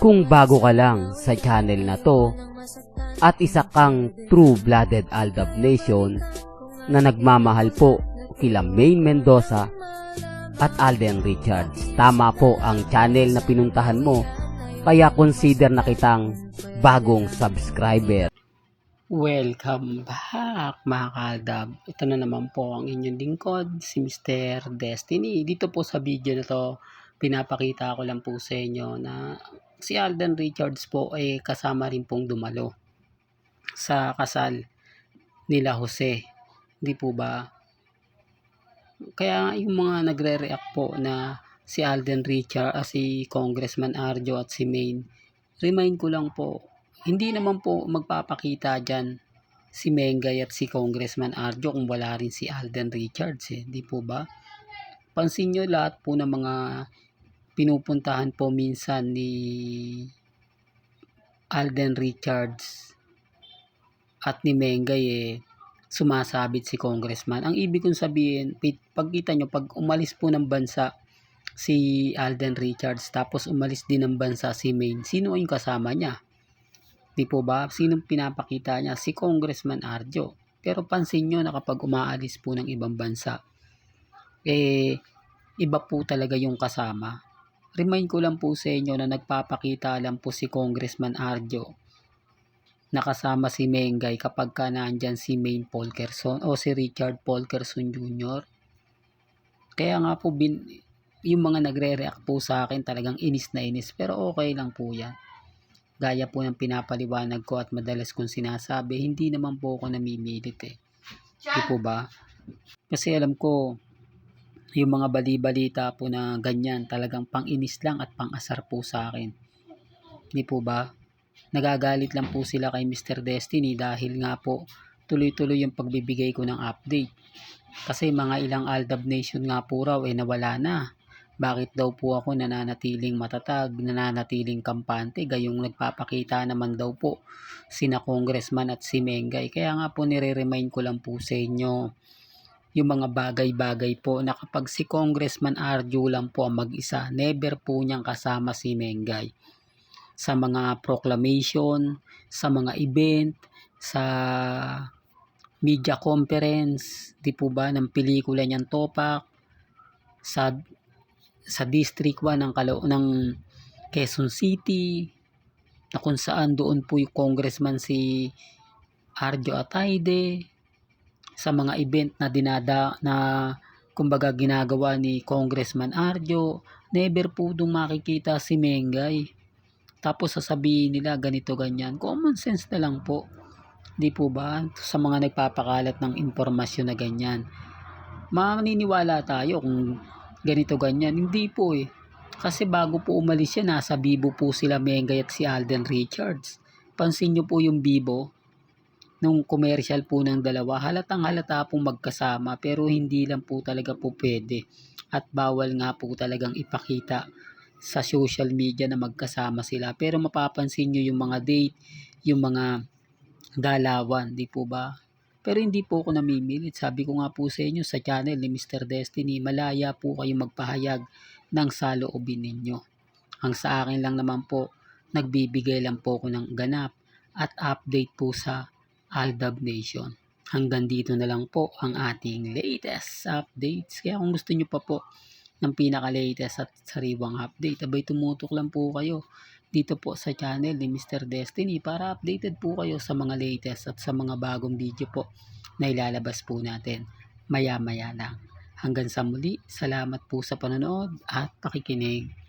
Kung bago ka lang sa channel na to at isa kang true-blooded Aldab Nation na nagmamahal po kila Maine Mendoza at Alden Richards, tama po ang channel na pinuntahan mo, kaya consider na kitang bagong subscriber. Welcome back mga kaaldab. Ito na naman po ang inyong lingkod, si Mr. Destiny. Dito po sa video na to, pinapakita ko lang po sa inyo na si Alden Richards po ay kasama rin pong dumalo sa kasal nila Jose. Di po ba? Kaya yung mga nagre-react po na si Alden Richards, si Congressman Arjo at si Maine, remind ko lang po, hindi naman po magpapakita dyan si Mengay at si Congressman Arjo kung wala rin si Alden Richards di po ba? Pansin nyo lahat po ng mga pinupuntahan po minsan ni Alden Richards at ni Mengay sumasabit si Congressman. Ang ibig kong sabihin, pagkita nyo, pag umalis po ng bansa si Alden Richards tapos umalis din ng bansa si Maine, sino yung kasama niya? Di po ba? Sinong pinapakita niya? Si Congressman Arjo. Pero pansin nyo na kapag umaalis po ng ibang bansa, iba po talaga yung kasama. Remind ko lang po sa inyo na nagpapakita lang po si Congressman Arjo na kasama si Mengay kapag ka nandyan si Maine Polkerson o si Richard Polkerson Jr. Kaya nga po, yung mga nagre-react po sa akin talagang inis na inis. Pero okay lang po yan. Gaya po ng pinapaliwanag ko at madalas kong sinasabi, hindi naman po ako namimilit Di po ba? Kasi alam ko, yung mga bali-balita po na ganyan, talagang pang-inis lang at pang-asar po sa akin. Di po ba? Nagagalit lang po sila kay Mr. Destiny dahil nga po tuloy-tuloy yung pagbibigay ko ng update. Kasi mga ilang Aldab Nation nga po raw nawala na. Bakit daw po ako nananatiling matatag, nananatiling kampante, gayong nagpapakita naman daw po sina Congressman at si Mengay. Kaya nga po nire-remind ko lang po sa inyo yung mga bagay-bagay po na kapag si Congressman Arjo lang po ang mag-isa, never po niyang kasama si Mengay. Sa mga proclamation, sa mga event, sa media conference, di po ba, ng pelikula niyang Topak, sa District 1 ng Quezon City, na kung saan doon po yung congressman si Arjo Atayde, sa mga event na kumbaga ginagawa ni Congressman Arjo, never po doon makikita si Mengay. Tapos sasabihin nila ganito ganyan. Common sense na lang po. Di po ba? Sa mga nagpapakalat ng impormasyon na ganyan. Maniniwala tayo kung ganito ganyan. Hindi po Kasi bago po umalis yan, nasa Bibo po sila Mengay at si Alden Richards. Pansin nyo po yung Bibo nung commercial po ng dalawa. Halatang halata pong magkasama pero hindi lang po talaga po pwede. At bawal nga po talagang ipakita sa social media na magkasama sila. Pero mapapansin nyo yung mga date, yung mga dalawan, di po ba? Pero hindi po ako namimilit. Sabi ko nga po sa inyo sa channel ni Mr. Destiny, malaya po kayong magpahayag ng saloobin ninyo. Ang sa akin lang naman po, nagbibigay lang po ako ng ganap at update po sa Aldab Nation. Hanggang dito na lang po ang ating latest updates. Kaya kung gusto nyo pa po ng pinaka-latest at sariwang update, abay tumutok lang po kayo dito po sa channel ni Mr. Destiny para updated po kayo sa mga latest at sa mga bagong video po na ilalabas po natin maya-maya lang. Hanggang sa muli, salamat po sa panonood at pakikinig.